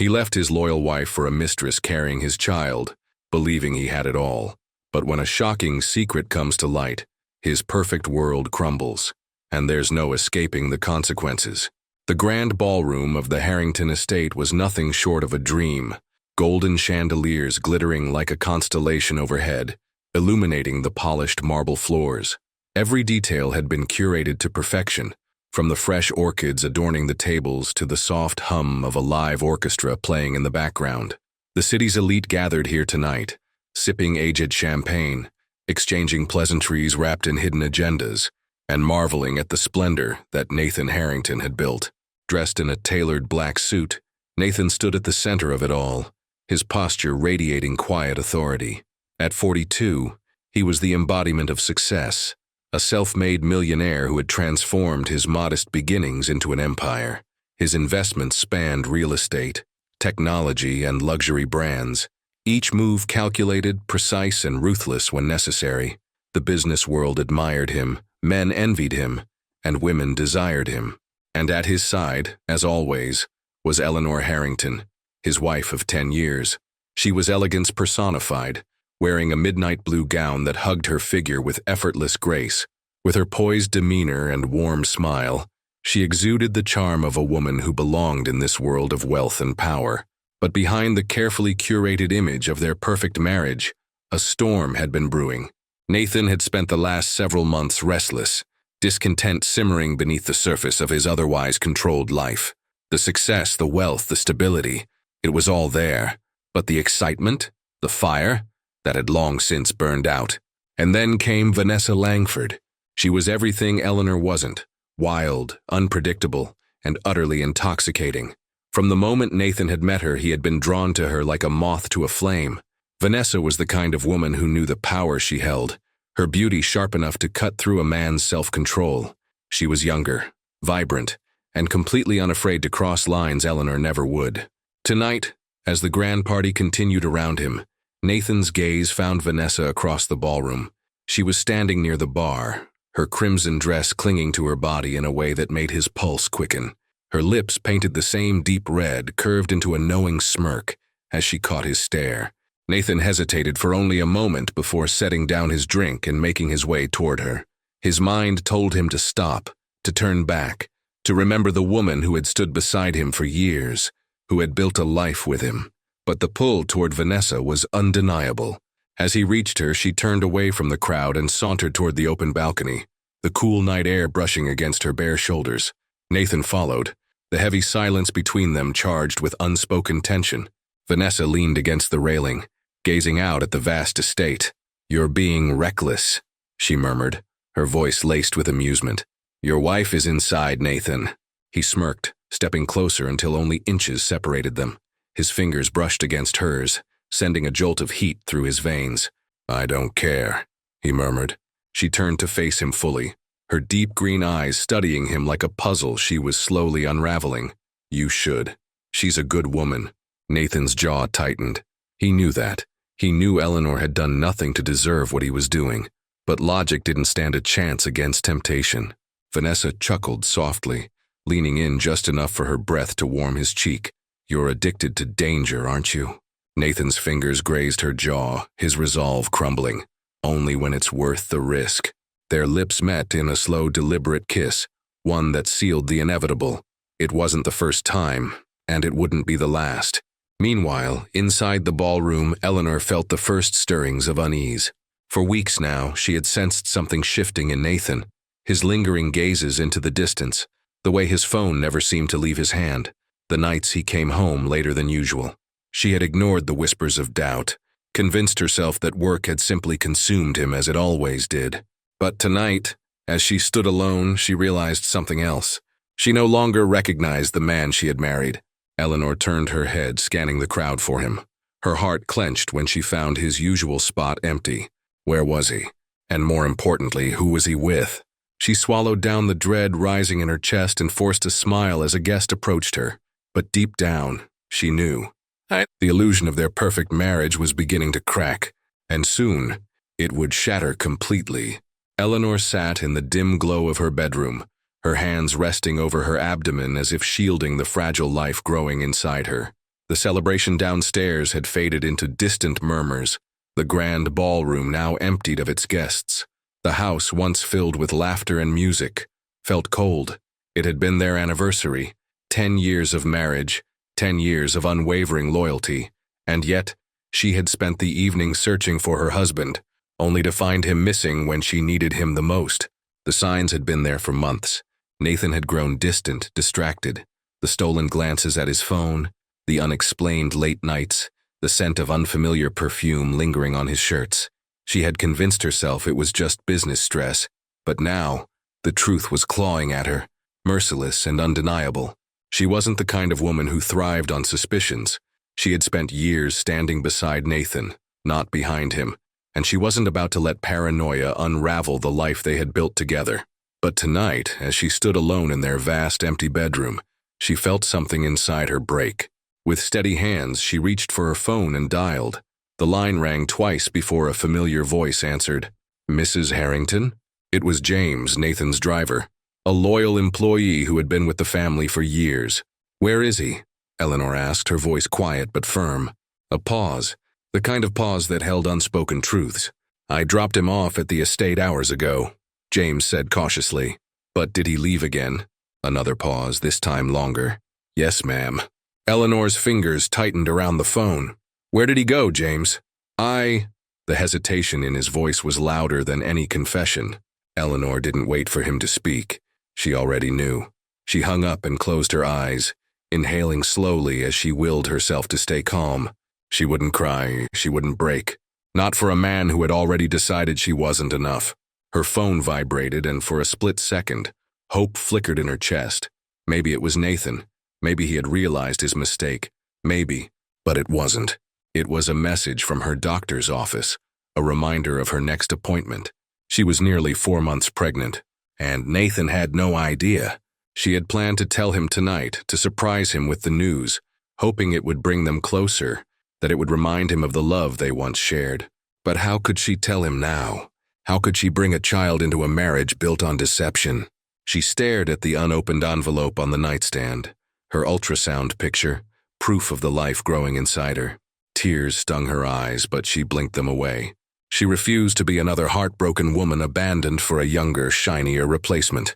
He left his loyal wife for a mistress carrying his child, believing he had it all. But when a shocking secret comes to light, his perfect world crumbles, and there's no escaping the consequences. The grand ballroom of the Harrington estate was nothing short of a dream, golden chandeliers glittering like a constellation overhead, illuminating the polished marble floors. Every detail had been curated to perfection, from the fresh orchids adorning the tables to the soft hum of a live orchestra playing in the background. The city's elite gathered here tonight, sipping aged champagne, exchanging pleasantries wrapped in hidden agendas, and marveling at the splendor that Nathan Harrington had built. Dressed in a tailored black suit, Nathan stood at the center of it all, his posture radiating quiet authority. At 42, he was the embodiment of success, a self-made millionaire who had transformed his modest beginnings into an empire. His investments spanned real estate, technology, and luxury brands, each move calculated, precise, and ruthless when necessary. The business world admired him, men envied him, and women desired him. And at his side, as always, was Eleanor Harrington, his wife of 10 years. She was elegance personified, wearing a midnight blue gown that hugged her figure with effortless grace. With her poised demeanor and warm smile, she exuded the charm of a woman who belonged in this world of wealth and power. But behind the carefully curated image of their perfect marriage, a storm had been brewing. Nathan had spent the last several months restless, discontent simmering beneath the surface of his otherwise controlled life. The success, the wealth, the stability, it was all there. But the excitement, the fire, that had long since burned out. And then came Vanessa Langford. She was everything Eleanor wasn't, wild, unpredictable, and utterly intoxicating. From the moment Nathan had met her, he had been drawn to her like a moth to a flame. Vanessa was the kind of woman who knew the power she held, her beauty sharp enough to cut through a man's self-control. She was younger, vibrant, and completely unafraid to cross lines Eleanor never would. Tonight, as the grand party continued around him, Nathan's gaze found Vanessa across the ballroom. She was standing near the bar, her crimson dress clinging to her body in a way that made his pulse quicken. Her lips, painted the same deep red, curved into a knowing smirk as she caught his stare. Nathan hesitated for only a moment before setting down his drink and making his way toward her. His mind told him to stop, to turn back, to remember the woman who had stood beside him for years, who had built a life with him. But the pull toward Vanessa was undeniable. As he reached her, she turned away from the crowd and sauntered toward the open balcony, the cool night air brushing against her bare shoulders. Nathan followed, the heavy silence between them charged with unspoken tension. Vanessa leaned against the railing, gazing out at the vast estate. "You're being reckless," she murmured, her voice laced with amusement. "Your wife is inside, Nathan." He smirked, stepping closer until only inches separated them. His fingers brushed against hers, sending a jolt of heat through his veins. "I don't care," he murmured. She turned to face him fully, her deep green eyes studying him like a puzzle she was slowly unraveling. "You should. She's a good woman." Nathan's jaw tightened. He knew that. He knew Eleanor had done nothing to deserve what he was doing, but logic didn't stand a chance against temptation. Vanessa chuckled softly, leaning in just enough for her breath to warm his cheek. "You're addicted to danger, aren't you?" Nathan's fingers grazed her jaw, his resolve crumbling. "Only when it's worth the risk." Their lips met in a slow, deliberate kiss, one that sealed the inevitable. It wasn't the first time, and it wouldn't be the last. Meanwhile, inside the ballroom, Eleanor felt the first stirrings of unease. For weeks now, she had sensed something shifting in Nathan, his lingering gazes into the distance, the way his phone never seemed to leave his hand, the nights he came home later than usual. She had ignored the whispers of doubt, convinced herself that work had simply consumed him as it always did. But tonight, as she stood alone, she realized something else. She no longer recognized the man she had married. Eleanor turned her head, scanning the crowd for him. Her heart clenched when she found his usual spot empty. Where was he? And more importantly, who was he with? She swallowed down the dread rising in her chest and forced a smile as a guest approached her. But deep down, she knew. The illusion of their perfect marriage was beginning to crack, and soon, it would shatter completely. Eleanor sat in the dim glow of her bedroom, her hands resting over her abdomen as if shielding the fragile life growing inside her. The celebration downstairs had faded into distant murmurs, the grand ballroom now emptied of its guests. The house, once filled with laughter and music, felt cold. It had been their anniversary, 10 years of marriage, 10 years of unwavering loyalty, and yet she had spent the evening searching for her husband, only to find him missing when she needed him the most. The signs had been there for months. Nathan had grown distant, distracted. The stolen glances at his phone, the unexplained late nights, the scent of unfamiliar perfume lingering on his shirts. She had convinced herself it was just business stress, but now the truth was clawing at her, merciless and undeniable. She wasn't the kind of woman who thrived on suspicions. She had spent years standing beside Nathan, not behind him, and she wasn't about to let paranoia unravel the life they had built together. But tonight, as she stood alone in their vast empty bedroom, she felt something inside her break. With steady hands, she reached for her phone and dialed. The line rang twice before a familiar voice answered. "Mrs. Harrington?" It was James, Nathan's driver, a loyal employee who had been with the family for years. "Where is he?" Eleanor asked, her voice quiet but firm. A pause, the kind of pause that held unspoken truths. "I dropped him off at the estate hours ago," James said cautiously. "But did he leave again?" Another pause, this time longer. "Yes, ma'am." Eleanor's fingers tightened around the phone. "Where did he go, James?" The hesitation in his voice was louder than any confession. Eleanor didn't wait for him to speak. She already knew. She hung up and closed her eyes, inhaling slowly as she willed herself to stay calm. She wouldn't cry, she wouldn't break. Not for a man who had already decided she wasn't enough. Her phone vibrated, and for a split second, hope flickered in her chest. Maybe it was Nathan. Maybe he had realized his mistake. Maybe, but it wasn't. It was a message from her doctor's office, a reminder of her next appointment. She was nearly 4 months pregnant, and Nathan had no idea. She had planned to tell him tonight, to surprise him with the news, hoping it would bring them closer, that it would remind him of the love they once shared. But how could she tell him now? How could she bring a child into a marriage built on deception? She stared at the unopened envelope on the nightstand, her ultrasound picture, proof of the life growing inside her. Tears stung her eyes, but she blinked them away. She refused to be another heartbroken woman abandoned for a younger, shinier replacement.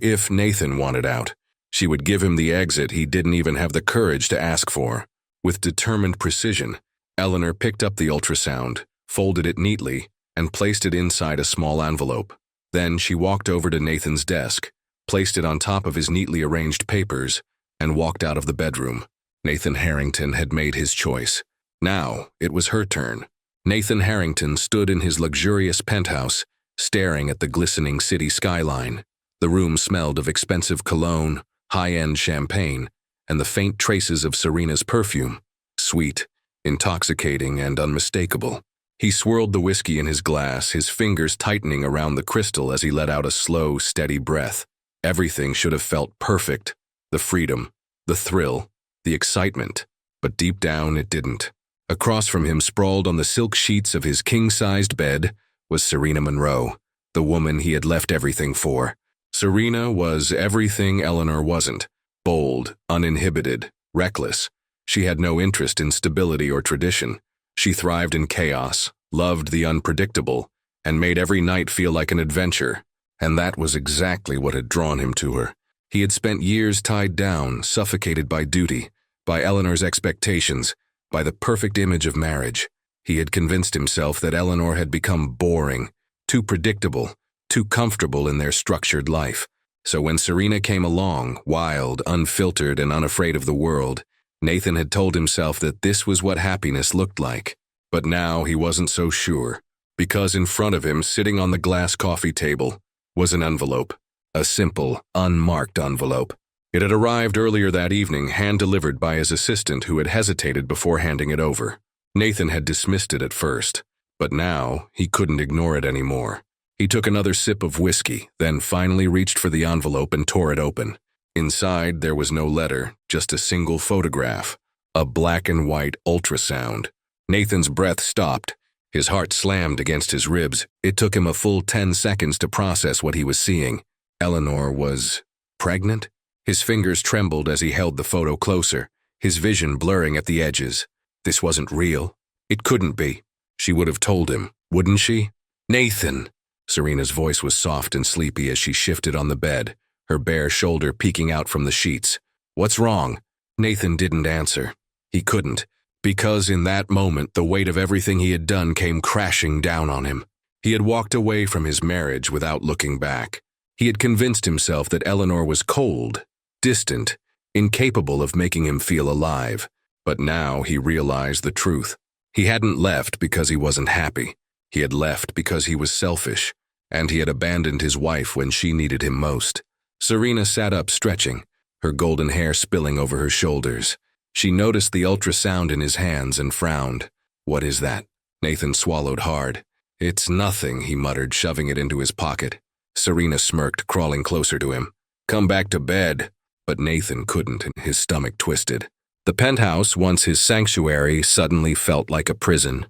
If Nathan wanted out, she would give him the exit he didn't even have the courage to ask for. With determined precision, Eleanor picked up the ultrasound, folded it neatly, and placed it inside a small envelope. Then she walked over to Nathan's desk, placed it on top of his neatly arranged papers, and walked out of the bedroom. Nathan Harrington had made his choice. Now it was her turn. Nathan Harrington stood in his luxurious penthouse, staring at the glistening city skyline. The room smelled of expensive cologne, high-end champagne, and the faint traces of Serena's perfume. Sweet, intoxicating, and unmistakable. He swirled the whiskey in his glass, his fingers tightening around the crystal as he let out a slow, steady breath. Everything should have felt perfect. The freedom, the thrill, the excitement. But deep down, it didn't. Across from him, sprawled on the silk sheets of his king-sized bed, was Serena Monroe, the woman he had left everything for. Serena was everything Eleanor wasn't. Bold, uninhibited, reckless. She had no interest in stability or tradition. She thrived in chaos, loved the unpredictable, and made every night feel like an adventure. And that was exactly what had drawn him to her. He had spent years tied down, suffocated by duty, by Eleanor's expectations, by the perfect image of marriage. He had convinced himself that Eleanor had become boring, too predictable, too comfortable in their structured life. So when Serena came along, wild, unfiltered, and unafraid of the world, Nathan had told himself that this was what happiness looked like. But now he wasn't so sure, because in front of him, sitting on the glass coffee table, was an envelope. A simple, unmarked envelope. It had arrived earlier that evening, hand-delivered by his assistant who had hesitated before handing it over. Nathan had dismissed it at first, but now he couldn't ignore it anymore. He took another sip of whiskey, then finally reached for the envelope and tore it open. Inside, there was no letter, just a single photograph. A black and white ultrasound. Nathan's breath stopped. His heart slammed against his ribs. It took him a full 10 seconds to process what he was seeing. Eleanor was pregnant? His fingers trembled as he held the photo closer. his vision blurring at the edges. This wasn't real. It couldn't be. She would have told him, wouldn't she? Nathan! Serena's voice was soft and sleepy as she shifted on the bed, her bare shoulder peeking out from the sheets. What's wrong? Nathan didn't answer. He couldn't, because in that moment the weight of everything he had done came crashing down on him. He had walked away from his marriage without looking back. He had convinced himself that Eleanor was cold, distant, incapable of making him feel alive. But now he realized the truth. He hadn't left because he wasn't happy. He had left because he was selfish, and he had abandoned his wife when she needed him most. Serena sat up stretching, her golden hair spilling over her shoulders. She noticed the ultrasound in his hands and frowned. What is that? Nathan swallowed hard. It's nothing, he muttered, shoving it into his pocket. Serena smirked, crawling closer to him. Come back to bed. But Nathan couldn't, and his stomach twisted. The penthouse, once his sanctuary, suddenly felt like a prison.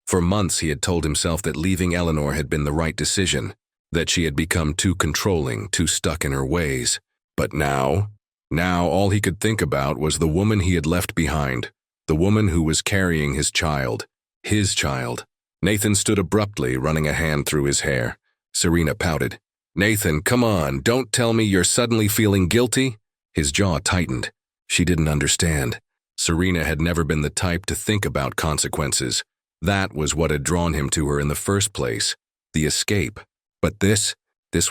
For months he had told himself that leaving Eleanor had been the right decision, that she had become too controlling, too stuck in her ways. But now all he could think about was the woman he had left behind, the woman who was carrying his child. His child. Nathan stood abruptly, running a hand through his hair. Serena pouted. Nathan, come on, don't tell me you're suddenly feeling guilty? His jaw tightened. She didn't understand. Serena had never been the type to think about consequences. That was what had drawn him to her in the first place. The escape. But this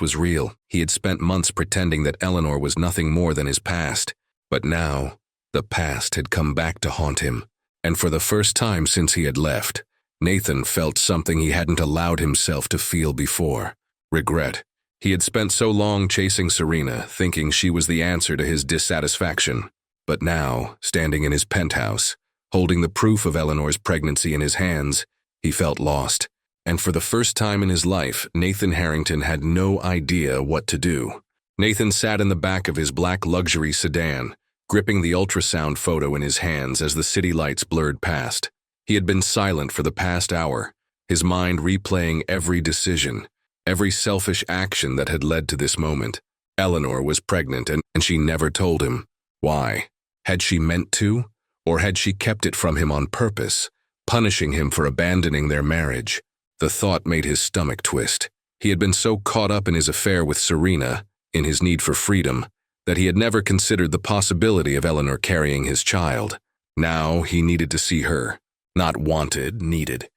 was real. He had spent months pretending that Eleanor was nothing more than his past. But now, the past had come back to haunt him. And for the first time since he had left, Nathan felt something he hadn't allowed himself to feel before. Regret. He had spent so long chasing Serena, thinking she was the answer to his dissatisfaction. But now, standing in his penthouse, holding the proof of Eleanor's pregnancy in his hands, he felt lost. And for the first time in his life, Nathan Harrington had no idea what to do. Nathan sat in the back of his black luxury sedan, gripping the ultrasound photo in his hands as the city lights blurred past. He had been silent for the past hour, his mind replaying every decision, every selfish action that had led to this moment. Eleanor was pregnant, and she never told him. Why? Had she meant to? Or had she kept it from him on purpose, punishing him for abandoning their marriage? The thought made his stomach twist. He had been so caught up in his affair with Serena, in his need for freedom, that he had never considered the possibility of Eleanor carrying his child. Now he needed to see her. Not wanted, needed.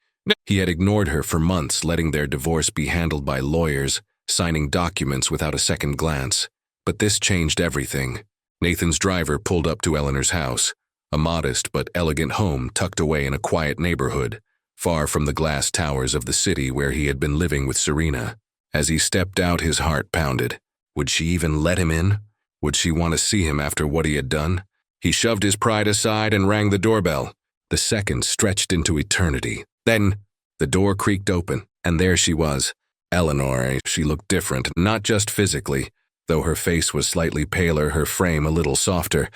He had ignored her for months, letting their divorce be handled by lawyers, signing documents without a second glance. But this changed everything. Nathan's driver pulled up to Eleanor's house, a modest but elegant home tucked away in a quiet neighborhood, far from the glass towers of the city where he had been living with Serena. As he stepped out, his heart pounded. Would she even let him in? Would she want to see him after what he had done? He shoved his pride aside and rang the doorbell. The seconds stretched into eternity. Then, the door creaked open, and there she was. Eleanor. She looked different, not just physically, though her face was slightly paler, her frame a little softer,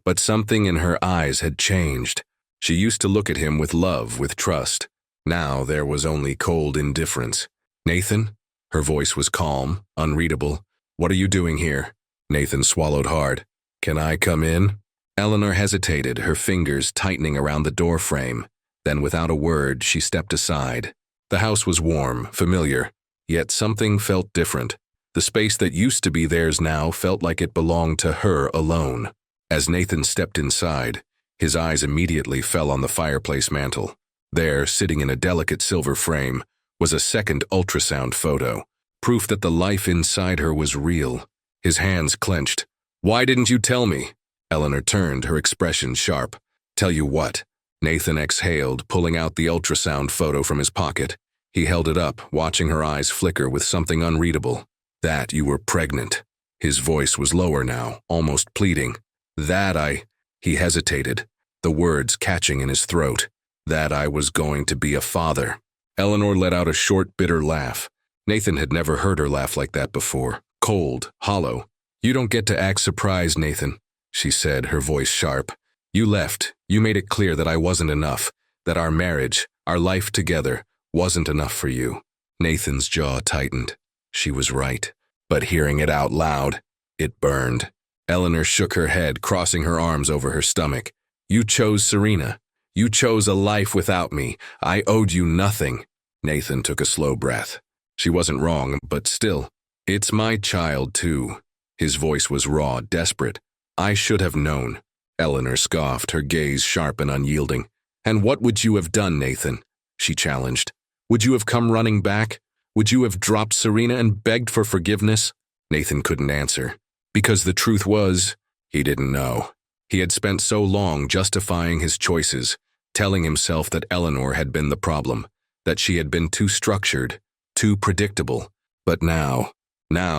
but something in her eyes had changed. She used to look at him with love, with trust. Now there was only cold indifference. Nathan? Her voice was calm, unreadable. What are you doing here? Nathan swallowed hard. Can I come in? Eleanor hesitated, her fingers tightening around the door frame. Then without a word, she stepped aside. The house was warm, familiar, yet something felt different. The space that used to be theirs now felt like it belonged to her alone. As Nathan stepped inside, his eyes immediately fell on the fireplace mantel. There, sitting in a delicate silver frame, was a second ultrasound photo, proof that the life inside her was real. His hands clenched. Why didn't you tell me? Eleanor turned, her expression sharp. Tell you what? Nathan exhaled, pulling out the ultrasound photo from his pocket. He held it up, watching her eyes flicker with something unreadable. That you were pregnant. His voice was lower now, almost pleading. He hesitated, the words catching in his throat. That I was going to be a father. Eleanor let out a short, bitter laugh. Nathan had never heard her laugh like that before. Cold, hollow. You don't get to act surprised, Nathan, she said, her voice sharp. You left. You made it clear that I wasn't enough, that our marriage, our life together, wasn't enough for you. Nathan's jaw tightened. She was right. But hearing it out loud, it burned. Eleanor shook her head, crossing her arms over her stomach. You chose Serena. You chose a life without me. I owed you nothing." Nathan took a slow breath. She wasn't wrong, but still, "It's my child, too." His voice was raw, desperate. "I should have known." Eleanor scoffed, her gaze sharp and unyielding. "And what would you have done, Nathan?" she challenged. "Would you have come running back? Would you have dropped Serena and begged for forgiveness?" Nathan couldn't answer, because the truth was, he didn't know. He had spent so long justifying his choices, telling himself that Eleanor had been the problem, that she had been too structured, too predictable. But now,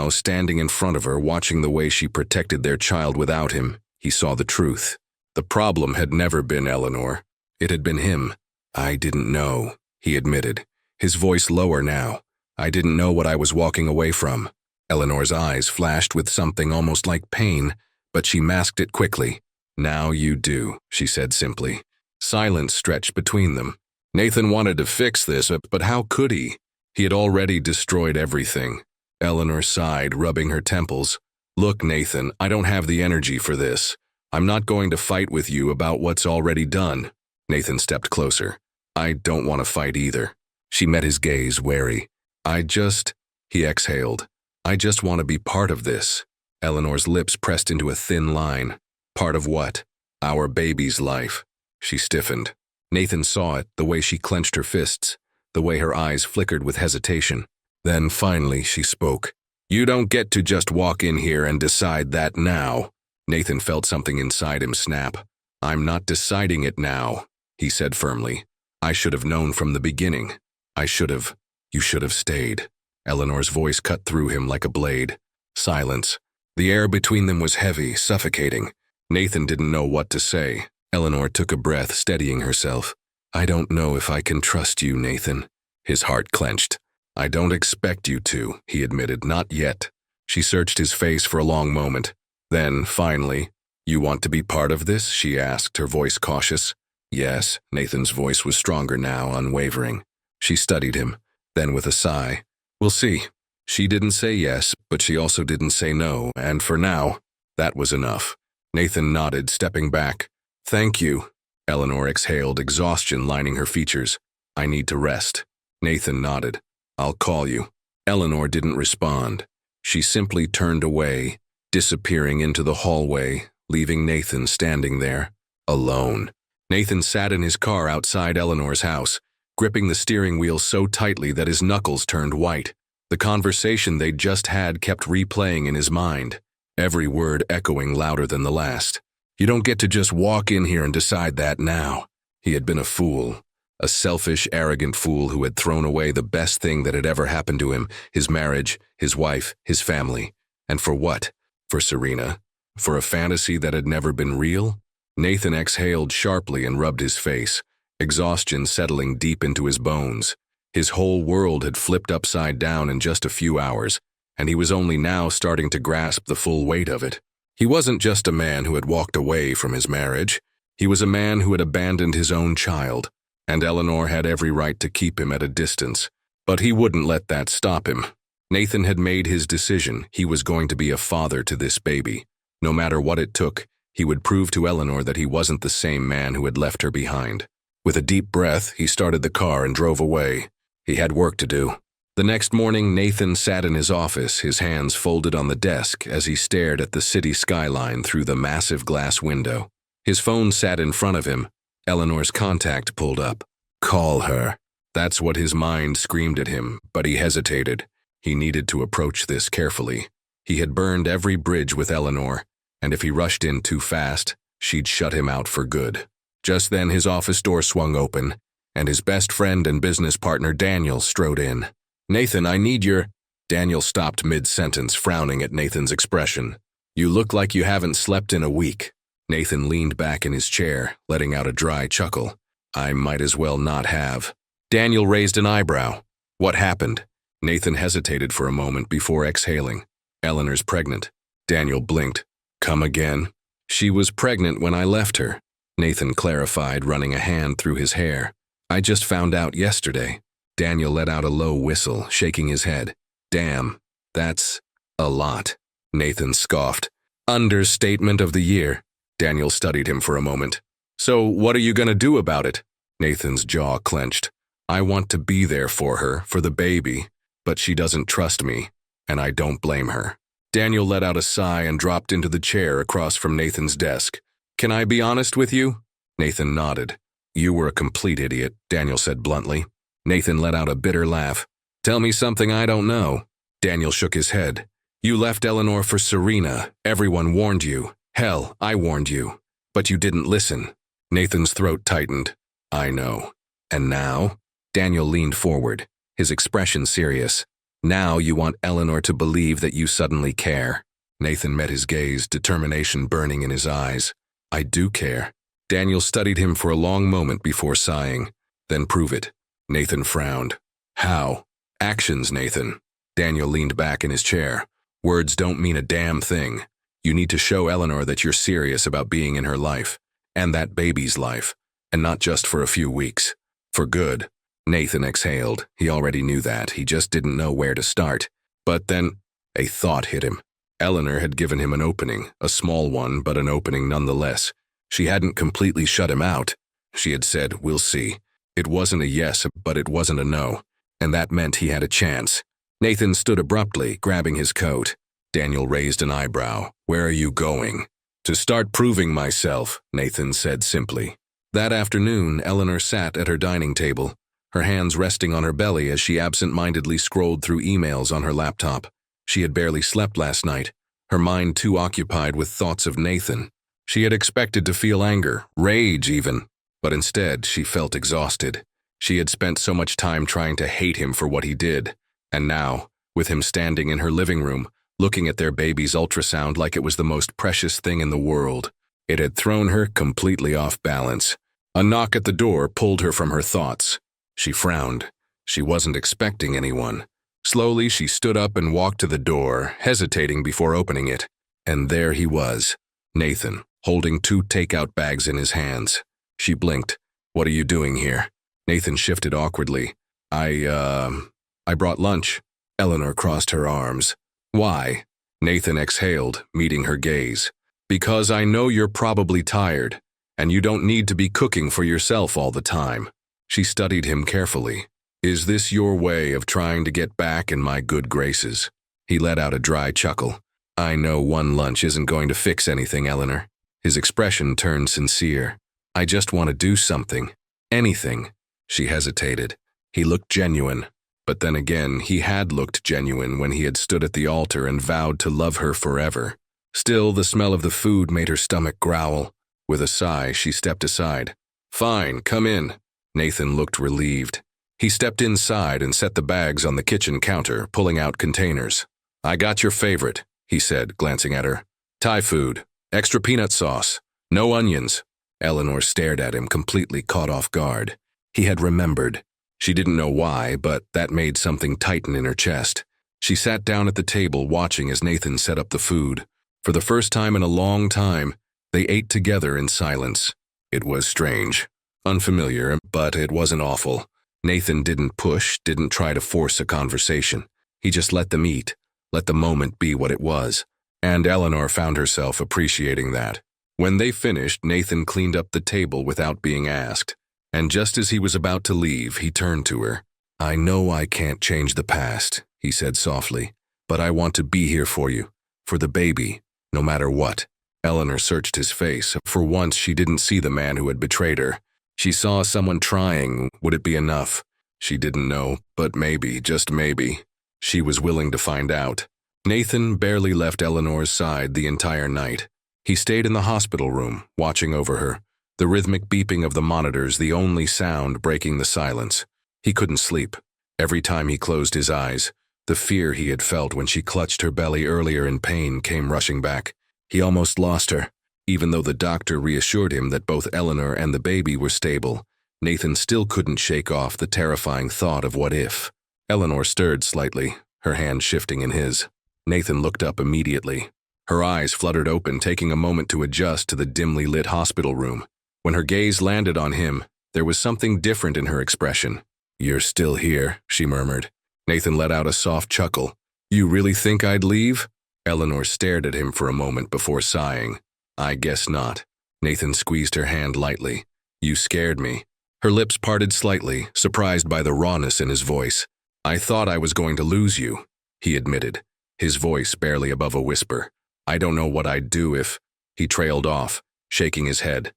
standing in front of her, watching the way she protected their child without him, he saw the truth. The problem had never been Eleanor. It had been him. "I didn't know," he admitted, his voice lower now. "I didn't know what I was walking away from." Eleanor's eyes flashed with something almost like pain, but she masked it quickly. "Now you do," she said simply. Silence stretched between them. Nathan wanted to fix this, but how could he? He had already destroyed everything. Eleanor sighed, rubbing her temples. "Look, Nathan, I don't have the energy for this. I'm not going to fight with you about what's already done." Nathan stepped closer. "I don't want to fight either." She met his gaze, wary. He exhaled. "I just want to be part of this." Eleanor's lips pressed into a thin line. "Part of what?" "Our baby's life." She stiffened. Nathan saw it, the way she clenched her fists, the way her eyes flickered with hesitation. Then finally she spoke. "You don't get to just walk in here and decide that now." Nathan felt something inside him snap. "I'm not deciding it now," he said firmly. "I should have known from the beginning. You should have stayed." Eleanor's voice cut through him like a blade. Silence. The air between them was heavy, suffocating. Nathan didn't know what to say. Eleanor took a breath, steadying herself. "I don't know if I can trust you, Nathan." His heart clenched. "I don't expect you to," he admitted. "Not yet." She searched his face for a long moment. Then, finally, "You want to be part of this?" she asked, her voice cautious. "Yes." Nathan's voice was stronger now, unwavering. She studied him. Then with a sigh, "We'll see." She didn't say yes, but she also didn't say no, and for now, that was enough. Nathan nodded, stepping back. "Thank you." Eleanor exhaled, exhaustion lining her features. "I need to rest." Nathan nodded. "I'll call you." Eleanor didn't respond. She simply turned away, disappearing into the hallway, leaving Nathan standing there, alone. Nathan sat in his car outside Eleanor's house, gripping the steering wheel so tightly that his knuckles turned white. The conversation they'd just had kept replaying in his mind, every word echoing louder than the last. "You don't get to just walk in here and decide that now." He had been a fool, a selfish, arrogant fool who had thrown away the best thing that had ever happened to him, his marriage, his wife, his family. And for what? For Serena? For a fantasy that had never been real? Nathan exhaled sharply and rubbed his face, exhaustion settling deep into his bones. His whole world had flipped upside down in just a few hours, and he was only now starting to grasp the full weight of it. He wasn't just a man who had walked away from his marriage. He was a man who had abandoned his own child, and Eleanor had every right to keep him at a distance. But he wouldn't let that stop him. Nathan had made his decision. He was going to be a father to this baby. No matter what it took, he would prove to Eleanor that he wasn't the same man who had left her behind. With a deep breath, he started the car and drove away. He had work to do. The next morning, Nathan sat in his office, his hands folded on the desk as he stared at the city skyline through the massive glass window. His phone sat in front of him. Eleanor's contact pulled up. Call her. That's what his mind screamed at him, but he hesitated. He needed to approach this carefully. He had burned every bridge with Eleanor, and if he rushed in too fast, she'd shut him out for good. Just then his office door swung open, and his best friend and business partner Daniel strode in. "Nathan, I need your—" Daniel stopped mid-sentence, frowning at Nathan's expression. "You look like you haven't slept in a week." Nathan leaned back in his chair, letting out a dry chuckle. "I might as well not have." Daniel raised an eyebrow. "What happened?" Nathan hesitated for a moment before exhaling. "Eleanor's pregnant." Daniel blinked. "Come again?" "She was pregnant when I left her," Nathan clarified, running a hand through his hair. "I just found out yesterday." Daniel let out a low whistle, shaking his head. "Damn, that's a lot," Nathan scoffed. "Understatement of the year." Daniel studied him for a moment. So what are you gonna do about it? Nathan's jaw clenched. I want to be there for her, for the baby, but she doesn't trust me, and I don't blame her. Daniel let out a sigh and dropped into the chair across from Nathan's desk. Can I be honest with you? Nathan nodded. You were a complete idiot, Daniel said bluntly. Nathan let out a bitter laugh. Tell me something I don't know. Daniel shook his head. You left Eleanor for Serena. Everyone warned you. Hell, I warned you. But you didn't listen. Nathan's throat tightened. I know. And now? Daniel leaned forward, his expression serious. Now you want Eleanor to believe that you suddenly care. Nathan met his gaze, determination burning in his eyes. I do care. Daniel studied him for a long moment before sighing. Then prove it. Nathan frowned. How? Actions, Nathan. Daniel leaned back in his chair. Words don't mean a damn thing. You need to show Eleanor that you're serious about being in her life, and that baby's life, and not just for a few weeks. For good. Nathan exhaled. He already knew that. He just didn't know where to start. But then, a thought hit him. Eleanor had given him an opening, a small one, but an opening nonetheless. She hadn't completely shut him out. She had said, we'll see. It wasn't a yes, but it wasn't a no. And that meant he had a chance. Nathan stood abruptly, grabbing his coat. Daniel raised an eyebrow. Where are you going? To start proving myself, Nathan said simply. That afternoon, Eleanor sat at her dining table, her hands resting on her belly as she absent-mindedly scrolled through emails on her laptop. She had barely slept last night, her mind too occupied with thoughts of Nathan. She had expected to feel anger, rage even, but instead she felt exhausted. She had spent so much time trying to hate him for what he did, and now, with him standing in her living room, looking at their baby's ultrasound like it was the most precious thing in the world, it had thrown her completely off balance. A knock at the door pulled her from her thoughts. She frowned. She wasn't expecting anyone. Slowly, she stood up and walked to the door, hesitating before opening it. And there he was, Nathan, holding 2 takeout bags in his hands. She blinked. What are you doing here? Nathan shifted awkwardly. I brought lunch. Eleanor crossed her arms. Why? Nathan exhaled, meeting her gaze. Because I know you're probably tired, and you don't need to be cooking for yourself all the time. She studied him carefully. Is this your way of trying to get back in my good graces? He let out a dry chuckle. I know one lunch isn't going to fix anything, Eleanor. His expression turned sincere. I just want to do something. Anything. She hesitated. He looked genuine. But then again, he had looked genuine when he had stood at the altar and vowed to love her forever. Still, the smell of the food made her stomach growl. With a sigh, she stepped aside. Fine, come in. Nathan looked relieved. He stepped inside and set the bags on the kitchen counter, pulling out containers. I got your favorite, he said, glancing at her. Thai food. Extra peanut sauce. No onions. Eleanor stared at him, completely caught off guard. He had remembered. She didn't know why, but that made something tighten in her chest. She sat down at the table, watching as Nathan set up the food. For the first time in a long time, they ate together in silence. It was strange. Unfamiliar, but it wasn't awful. Nathan didn't push, didn't try to force a conversation. He just let them eat, let the moment be what it was. And Eleanor found herself appreciating that. When they finished, Nathan cleaned up the table without being asked. And just as he was about to leave, he turned to her. I know I can't change the past, he said softly, but I want to be here for you, for the baby, no matter what. Eleanor searched his face. For once, she didn't see the man who had betrayed her. She saw someone trying. Would it be enough? She didn't know, but maybe, just maybe. She was willing to find out. Nathan barely left Eleanor's side the entire night. He stayed in the hospital room, watching over her, the rhythmic beeping of the monitors the only sound breaking the silence. He couldn't sleep. Every time he closed his eyes, the fear he had felt when she clutched her belly earlier in pain came rushing back. He almost lost her. Even though the doctor reassured him that both Eleanor and the baby were stable, Nathan still couldn't shake off the terrifying thought of what if. Eleanor stirred slightly, her hand shifting in his. Nathan looked up immediately. Her eyes fluttered open, taking a moment to adjust to the dimly lit hospital room. When her gaze landed on him, there was something different in her expression. You're still here, she murmured. Nathan let out a soft chuckle. You really think I'd leave? Eleanor stared at him for a moment before sighing. I guess not. Nathan squeezed her hand lightly. You scared me. Her lips parted slightly, surprised by the rawness in his voice. I thought I was going to lose you, he admitted, his voice barely above a whisper. I don't know what I'd do if… He trailed off, shaking his head.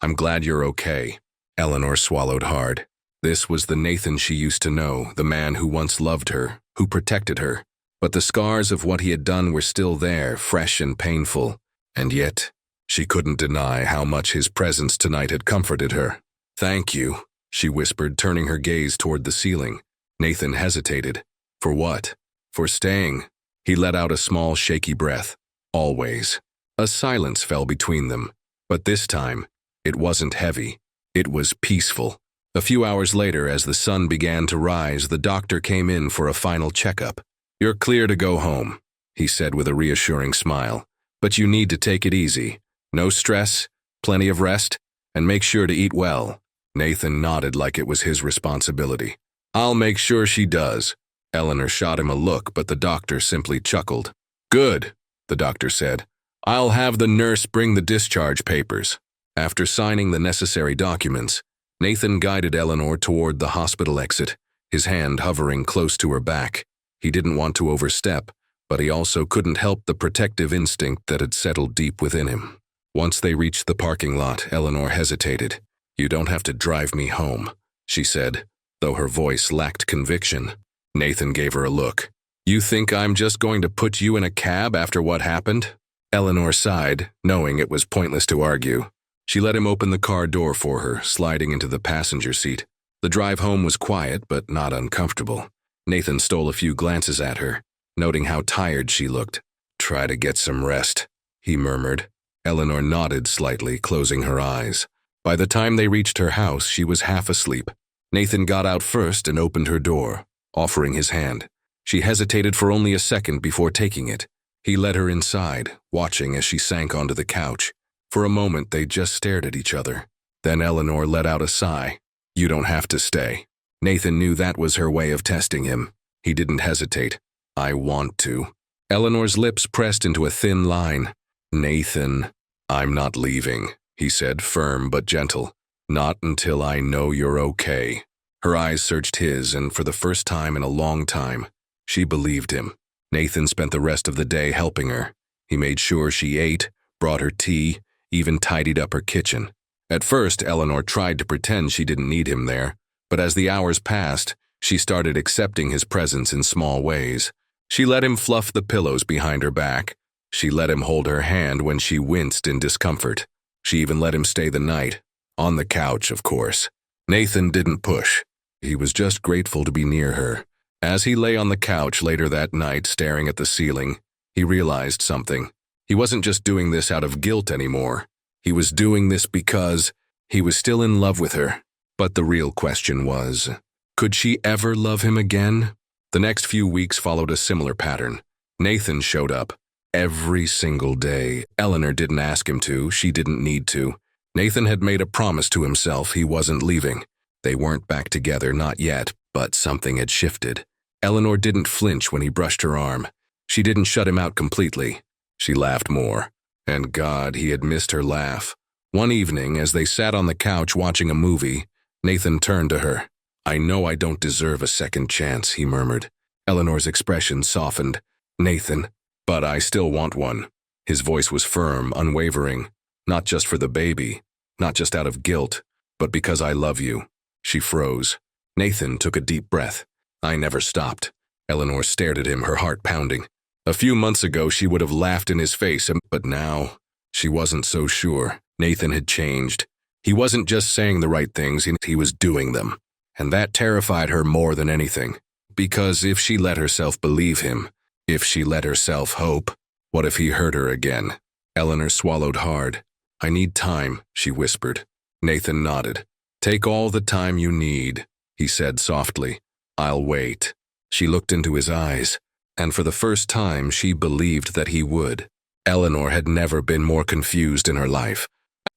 I'm glad you're okay. Eleanor swallowed hard. This was the Nathan she used to know, the man who once loved her, who protected her. But the scars of what he had done were still there, fresh and painful. And yet, she couldn't deny how much his presence tonight had comforted her. Thank you, she whispered, turning her gaze toward the ceiling. Nathan hesitated. For what? For staying. He let out a small, shaky breath. Always. A silence fell between them. But this time, it wasn't heavy. It was peaceful. A few hours later, as the sun began to rise, the doctor came in for a final checkup. You're clear to go home, he said with a reassuring smile. But you need to take it easy. No stress, plenty of rest, and make sure to eat well. Nathan nodded like it was his responsibility. I'll make sure she does. Eleanor shot him a look, but the doctor simply chuckled. Good, the doctor said. I'll have the nurse bring the discharge papers. After signing the necessary documents, Nathan guided Eleanor toward the hospital exit, his hand hovering close to her back. He didn't want to overstep, but he also couldn't help the protective instinct that had settled deep within him. Once they reached the parking lot, Eleanor hesitated. You don't have to drive me home, she said, though her voice lacked conviction. Nathan gave her a look. You think I'm just going to put you in a cab after what happened? Eleanor sighed, knowing it was pointless to argue. She let him open the car door for her, sliding into the passenger seat. The drive home was quiet, but not uncomfortable. Nathan stole a few glances at her, noting how tired she looked. Try to get some rest, he murmured. Eleanor nodded slightly, closing her eyes. By the time they reached her house, she was half asleep. Nathan got out first and opened her door, offering his hand. She hesitated for only a second before taking it. He led her inside, watching as she sank onto the couch. For a moment, they just stared at each other. Then Eleanor let out a sigh. You don't have to stay. Nathan knew that was her way of testing him. He didn't hesitate. I want to. Eleanor's lips pressed into a thin line. Nathan, I'm not leaving, he said, firm but gentle. Not until I know you're okay. Her eyes searched his, and for the first time in a long time, she believed him. Nathan spent the rest of the day helping her. He made sure she ate, brought her tea, even tidied up her kitchen. At first, Eleanor tried to pretend she didn't need him there, but as the hours passed, she started accepting his presence in small ways. She let him fluff the pillows behind her back. She let him hold her hand when she winced in discomfort. She even let him stay the night. On the couch, of course. Nathan didn't push. He was just grateful to be near her. As he lay on the couch later that night, staring at the ceiling, he realized something. He wasn't just doing this out of guilt anymore. He was doing this because he was still in love with her. But the real question was, could she ever love him again? The next few weeks followed a similar pattern. Nathan showed up every single day. Eleanor didn't ask him to. She didn't need to. Nathan had made a promise to himself he wasn't leaving. They weren't back together, not yet, but something had shifted. Eleanor didn't flinch when he brushed her arm. She didn't shut him out completely. She laughed more. And God, he had missed her laugh. One evening, as they sat on the couch watching a movie, Nathan turned to her. I know I don't deserve a second chance, he murmured. Eleanor's expression softened. Nathan, but I still want one. His voice was firm, unwavering. Not just for the baby, not just out of guilt, but because I love you. She froze. Nathan took a deep breath. I never stopped. Eleanor stared at him, her heart pounding. A few months ago, she would have laughed in his face, but now, she wasn't so sure. Nathan had changed. He wasn't just saying the right things, he was doing them. And that terrified her more than anything. Because if she let herself believe him, if she let herself hope, what if he hurt her again? Eleanor swallowed hard. I need time, she whispered. Nathan nodded. Take all the time you need, he said softly. I'll wait. She looked into his eyes, and for the first time she believed that he would. Eleanor had never been more confused in her life.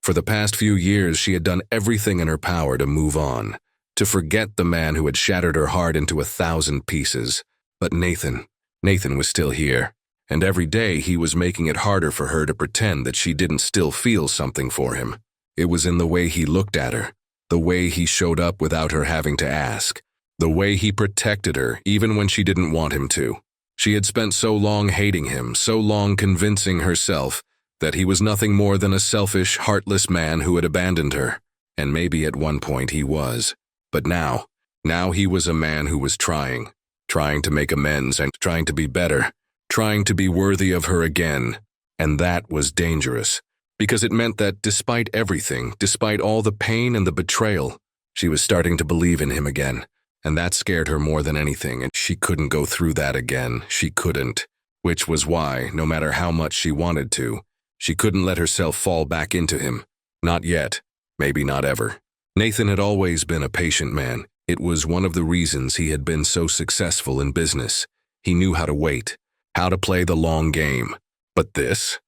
For the past few years, she had done everything in her power to move on, to forget the man who had shattered her heart into 1,000 pieces. But Nathan was still here, and every day he was making it harder for her to pretend that she didn't still feel something for him. It was in the way he looked at her, the way he showed up without her having to ask, the way he protected her even when she didn't want him to. She had spent so long hating him, so long convincing herself that he was nothing more than a selfish, heartless man who had abandoned her. And maybe at one point he was. But now he was a man who was trying to make amends and trying to be better, trying to be worthy of her again. And that was dangerous, because it meant that despite everything, despite all the pain and the betrayal, she was starting to believe in him again. And that scared her more than anything, and she couldn't go through that again. She couldn't. Which was why, no matter how much she wanted to, she couldn't let herself fall back into him. Not yet. Maybe not ever. Nathan had always been a patient man. It was one of the reasons he had been so successful in business. He knew how to wait, how to play the long game. But this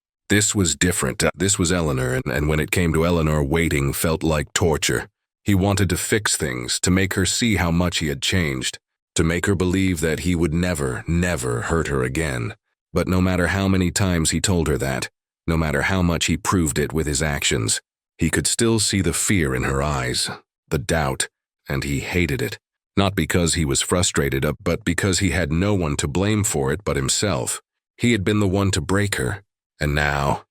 was different. This was Eleanor, and when it came to Eleanor, waiting felt like torture. He wanted to fix things, to make her see how much he had changed, to make her believe that he would never, never hurt her again. But no matter how many times he told her that, no matter how much he proved it with his actions, he could still see the fear in her eyes, the doubt, and he hated it. Not because he was frustrated, but because he had no one to blame for it but himself. He had been the one to break her, and now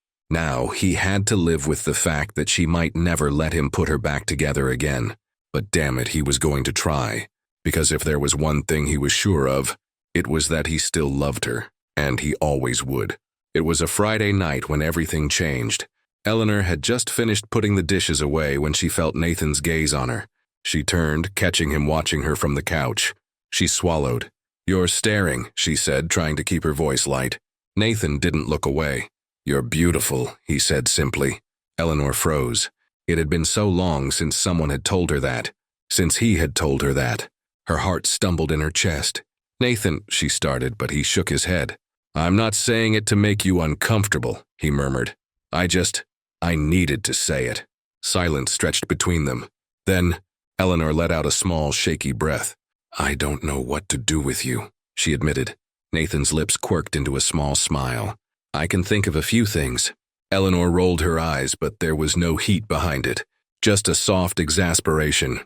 he had to live with the fact that she might never let him put her back together again. But damn it, he was going to try, because if there was one thing he was sure of, it was that he still loved her, and he always would. It was a Friday night when everything changed. Eleanor had just finished putting the dishes away when she felt Nathan's gaze on her. She turned, catching him watching her from the couch. She swallowed. "You're staring," she said, trying to keep her voice light. Nathan didn't look away. "You're beautiful," he said simply. Eleanor froze. It had been so long since someone had told her that, since he had told her that. Her heart stumbled in her chest. "Nathan," she started, but he shook his head. "I'm not saying it to make you uncomfortable," he murmured. I needed to say it." Silence stretched between them. Then, Eleanor let out a small, shaky breath. "I don't know what to do with you," she admitted. Nathan's lips quirked into a small smile. "I can think of a few things." Eleanor rolled her eyes, but there was no heat behind it, just a soft exasperation.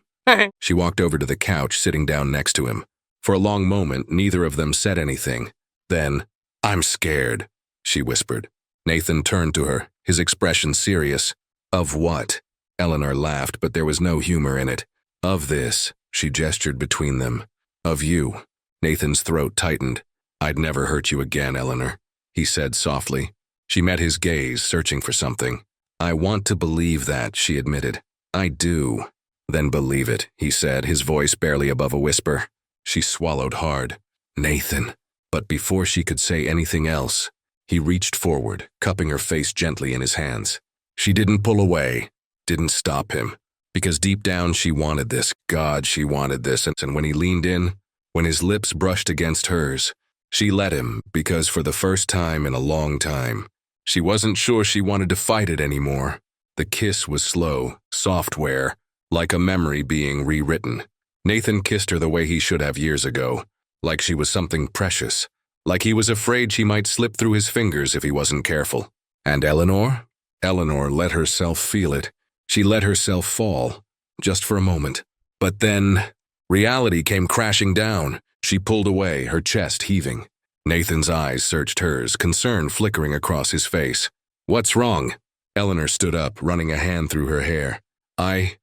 She walked over to the couch, sitting down next to him. For a long moment, neither of them said anything. Then, "I'm scared," she whispered. Nathan turned to her, his expression serious. "Of what?" Eleanor laughed, but there was no humor in it. "Of this," she gestured between them. "Of you." Nathan's throat tightened. "I'd never hurt you again, Eleanor," he said softly. She met his gaze, searching for something. "I want to believe that," she admitted. "I do." "Then believe it," he said, his voice barely above a whisper. She swallowed hard. "Nathan." But before she could say anything else, he reached forward, cupping her face gently in his hands. She didn't pull away, didn't stop him, because deep down she wanted this. God, she wanted this. And when he leaned in, when his lips brushed against hers, she let him, because for the first time in a long time, she wasn't sure she wanted to fight it anymore. The kiss was slow, software, like a memory being rewritten. Nathan kissed her the way he should have years ago, like she was something precious, like he was afraid she might slip through his fingers if he wasn't careful. And Eleanor? Eleanor let herself feel it. She let herself fall, just for a moment. But then, reality came crashing down. She pulled away, her chest heaving. Nathan's eyes searched hers, concern flickering across his face. "What's wrong?" Eleanor stood up, running a hand through her hair. I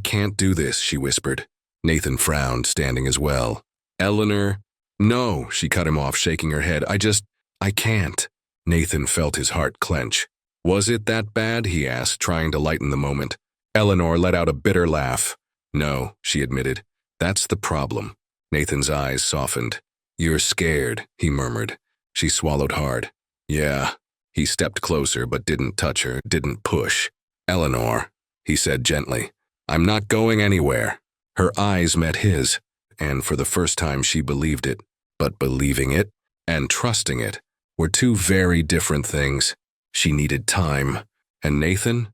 can't do this," she whispered. Nathan frowned, standing as well. "Eleanor..." "No," she cut him off, shaking her head. I can't." Nathan felt his heart clench. "Was it that bad?" he asked, trying to lighten the moment. Eleanor let out a bitter laugh. "No," she admitted. "That's the problem." Nathan's eyes softened. "You're scared," he murmured. She swallowed hard. "Yeah." He stepped closer but didn't touch her, didn't push. "Eleanor," he said gently, "I'm not going anywhere." Her eyes met his, and for the first time she believed it. But believing it and trusting it were two very different things. She needed time. And Nathan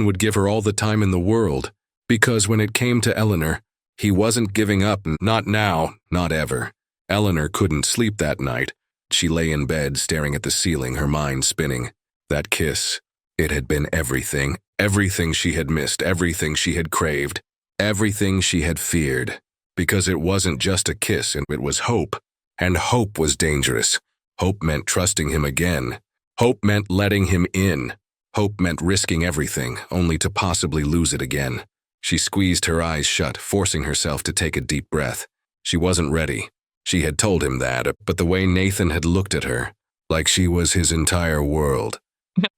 would give her all the time in the world, because when it came to Eleanor, he wasn't giving up, not now, not ever. Eleanor couldn't sleep that night. She lay in bed, staring at the ceiling, her mind spinning. That kiss. It had been everything. Everything she had missed, everything she had craved, everything she had feared. Because it wasn't just a kiss, and it was hope. And hope was dangerous. Hope meant trusting him again. Hope meant letting him in. Hope meant risking everything, only to possibly lose it again. She squeezed her eyes shut, forcing herself to take a deep breath. She wasn't ready. She had told him that, but the way Nathan had looked at her, like she was his entire world.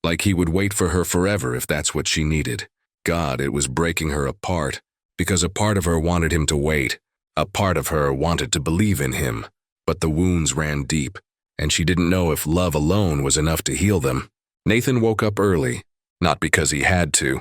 Like he would wait for her forever if that's what she needed. God, it was breaking her apart, because a part of her wanted him to wait. A part of her wanted to believe in him. But the wounds ran deep, and she didn't know if love alone was enough to heal them. Nathan woke up early, not because he had to,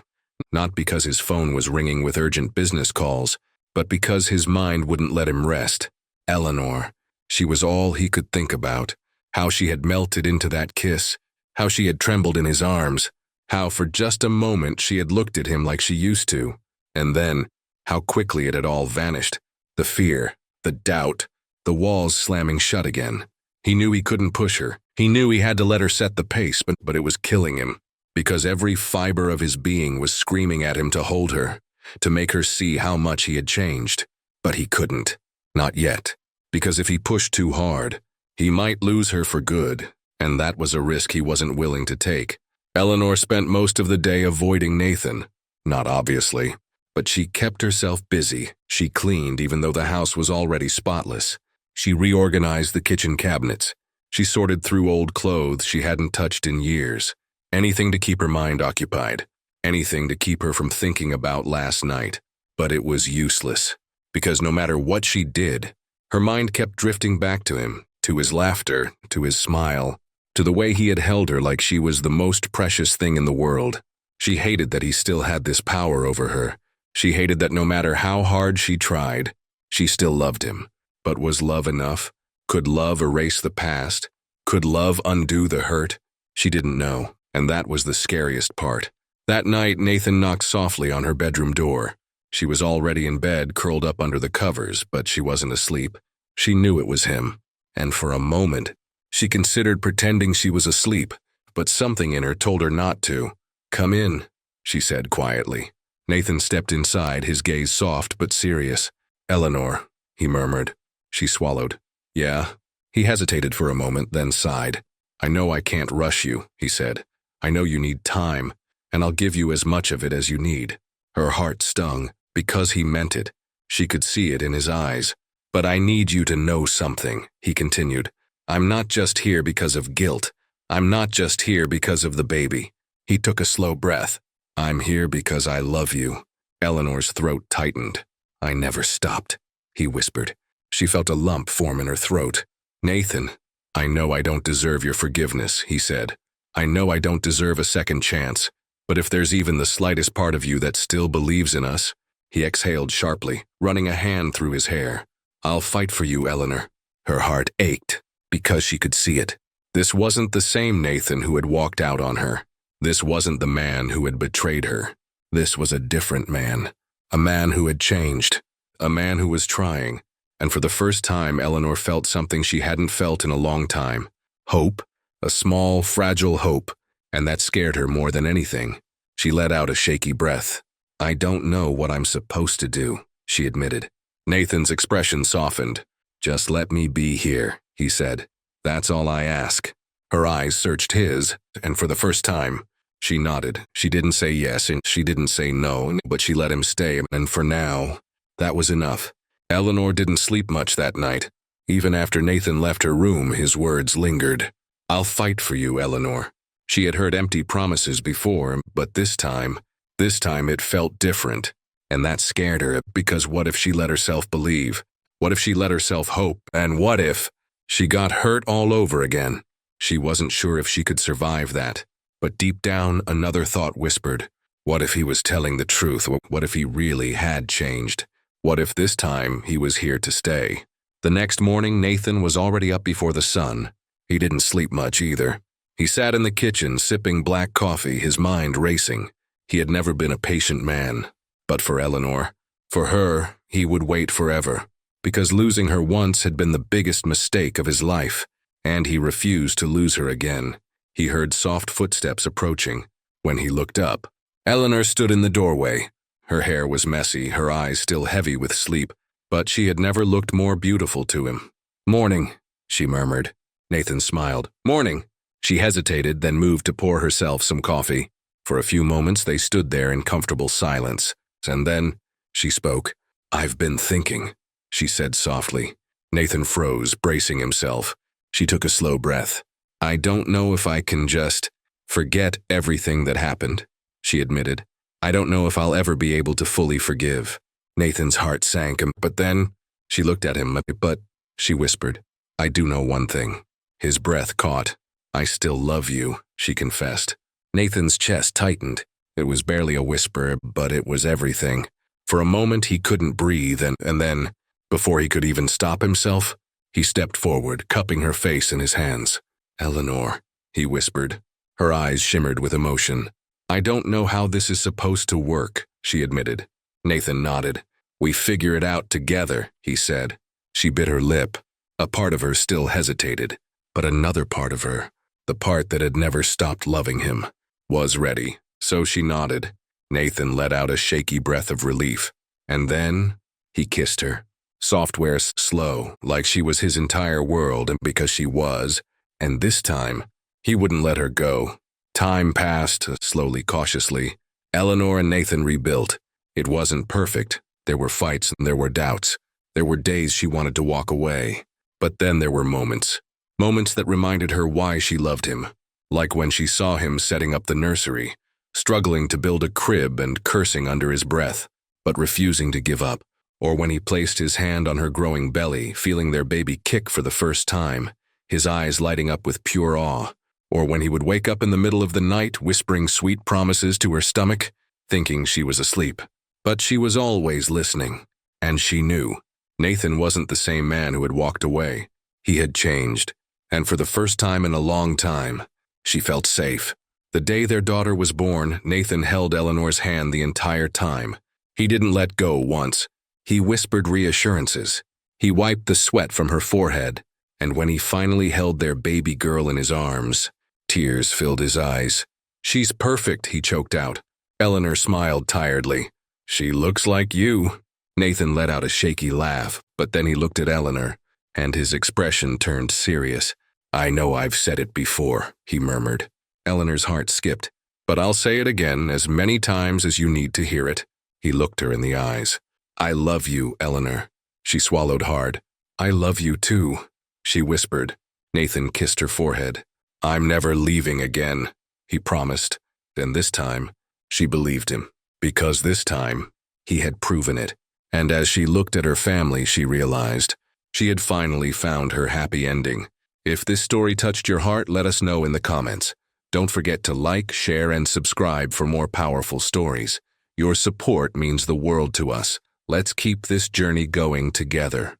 not because his phone was ringing with urgent business calls, but because his mind wouldn't let him rest. Eleanor. She was all he could think about. How she had melted into that kiss. How she had trembled in his arms. How for just a moment she had looked at him like she used to. And then, how quickly it had all vanished. The fear, the doubt, the walls slamming shut again. He knew he couldn't push her. He knew he had to let her set the pace, but it was killing him. Because every fiber of his being was screaming at him to hold her, to make her see how much he had changed. But he couldn't. Not yet. Because if he pushed too hard, he might lose her for good, and that was a risk he wasn't willing to take. Eleanor spent most of the day avoiding Nathan. Not obviously, but she kept herself busy. She cleaned even though the house was already spotless. She reorganized the kitchen cabinets. She sorted through old clothes she hadn't touched in years. Anything to keep her mind occupied. Anything to keep her from thinking about last night. But it was useless, because no matter what she did, her mind kept drifting back to him, to his laughter, to his smile, to the way he had held her like she was the most precious thing in the world. She hated that he still had this power over her. She hated that no matter how hard she tried, she still loved him. But was love enough? Could love erase the past? Could love undo the hurt? She didn't know, and that was the scariest part. That night, Nathan knocked softly on her bedroom door. She was already in bed, curled up under the covers, but she wasn't asleep. She knew it was him, and for a moment, she considered pretending she was asleep, but something in her told her not to. "Come in," she said quietly. Nathan stepped inside, his gaze soft but serious. "Eleanor," he murmured. She swallowed. "Yeah." He hesitated for a moment, then sighed. "I know I can't rush you," he said. "I know you need time, and I'll give you as much of it as you need." Her heart stung, because he meant it. She could see it in his eyes. "But I need you to know something," he continued. "I'm not just here because of guilt. I'm not just here because of the baby." He took a slow breath. "I'm here because I love you." Eleanor's throat tightened. "I never stopped," he whispered. She felt a lump form in her throat. "Nathan, I know I don't deserve your forgiveness," he said. "I know I don't deserve a second chance. But if there's even the slightest part of you that still believes in us," he exhaled sharply, running a hand through his hair. "I'll fight for you, Eleanor." Her heart ached, because she could see it. This wasn't the same Nathan who had walked out on her. This wasn't the man who had betrayed her. This was a different man. A man who had changed. A man who was trying. And for the first time, Eleanor felt something she hadn't felt in a long time. Hope. A small, fragile hope. And that scared her more than anything. She let out a shaky breath. "I don't know what I'm supposed to do," she admitted. Nathan's expression softened. "Just let me be here," he said. "That's all I ask." Her eyes searched his, and for the first time, she nodded. She didn't say yes, and she didn't say no, but she let him stay, and for now, that was enough. Eleanor didn't sleep much that night. Even after Nathan left her room, his words lingered. "I'll fight for you, Eleanor." She had heard empty promises before, but this time it felt different. And that scared her, because what if she let herself believe? What if she let herself hope? And what if she got hurt all over again? She wasn't sure if she could survive that. But deep down, another thought whispered, what if he was telling the truth? What if he really had changed? What if this time he was here to stay? The next morning, Nathan was already up before the sun. He didn't sleep much either. He sat in the kitchen, sipping black coffee, his mind racing. He had never been a patient man. But for Eleanor, for her, he would wait forever. Because losing her once had been the biggest mistake of his life. and he refused to lose her again. He heard soft footsteps approaching. When he looked up, Eleanor stood in the doorway. Her hair was messy, her eyes still heavy with sleep, but she had never looked more beautiful to him. "Morning," she murmured. Nathan smiled. "Morning." She hesitated, then moved to pour herself some coffee. For a few moments they stood there in comfortable silence, and then she spoke. "I've been thinking," she said softly. Nathan froze, bracing himself. She took a slow breath. "I don't know if I can just forget everything that happened," she admitted. "I don't know if I'll ever be able to fully forgive." Nathan's heart sank, but then she looked at him. "But," she whispered, "I do know one thing." His breath caught. "I still love you," she confessed. Nathan's chest tightened. It was barely a whisper, but it was everything. For a moment he couldn't breathe, and then, before he could even stop himself, he stepped forward, cupping her face in his hands. "Eleanor," he whispered. Her eyes shimmered with emotion. "I don't know how this is supposed to work," she admitted. Nathan nodded. "We figure it out together," he said. She bit her lip. A part of her still hesitated, but another part of her, the part that had never stopped loving him, was ready. So she nodded. Nathan let out a shaky breath of relief. And then he kissed her. Software slow, like she was his entire world, and because she was, and this time, he wouldn't let her go. Time passed, slowly, cautiously. Eleanor and Nathan rebuilt. It wasn't perfect. There were fights and there were doubts. There were days she wanted to walk away. But then there were moments. Moments that reminded her why she loved him. Like when she saw him setting up the nursery, struggling to build a crib and cursing under his breath, but refusing to give up. Or when he placed his hand on her growing belly, feeling their baby kick for the first time, his eyes lighting up with pure awe. Or when he would wake up in the middle of the night, whispering sweet promises to her stomach, thinking she was asleep. But she was always listening, and she knew. Nathan wasn't the same man who had walked away. He had changed, and for the first time in a long time, she felt safe. The day their daughter was born, Nathan held Eleanor's hand the entire time. He didn't let go once. He whispered reassurances. He wiped the sweat from her forehead, and when he finally held their baby girl in his arms, tears filled his eyes. "She's perfect," he choked out. Eleanor smiled tiredly. "She looks like you." Nathan let out a shaky laugh, but then he looked at Eleanor, and his expression turned serious. "I know I've said it before," he murmured. Eleanor's heart skipped. "But I'll say it again as many times as you need to hear it." He looked her in the eyes. "I love you, Eleanor." She swallowed hard. "I love you too," she whispered. Nathan kissed her forehead. "I'm never leaving again," he promised. Then this time, she believed him. Because this time, he had proven it. And as she looked at her family, she realized she had finally found her happy ending. If this story touched your heart, let us know in the comments. Don't forget to like, share, and subscribe for more powerful stories. Your support means the world to us. Let's keep this journey going together.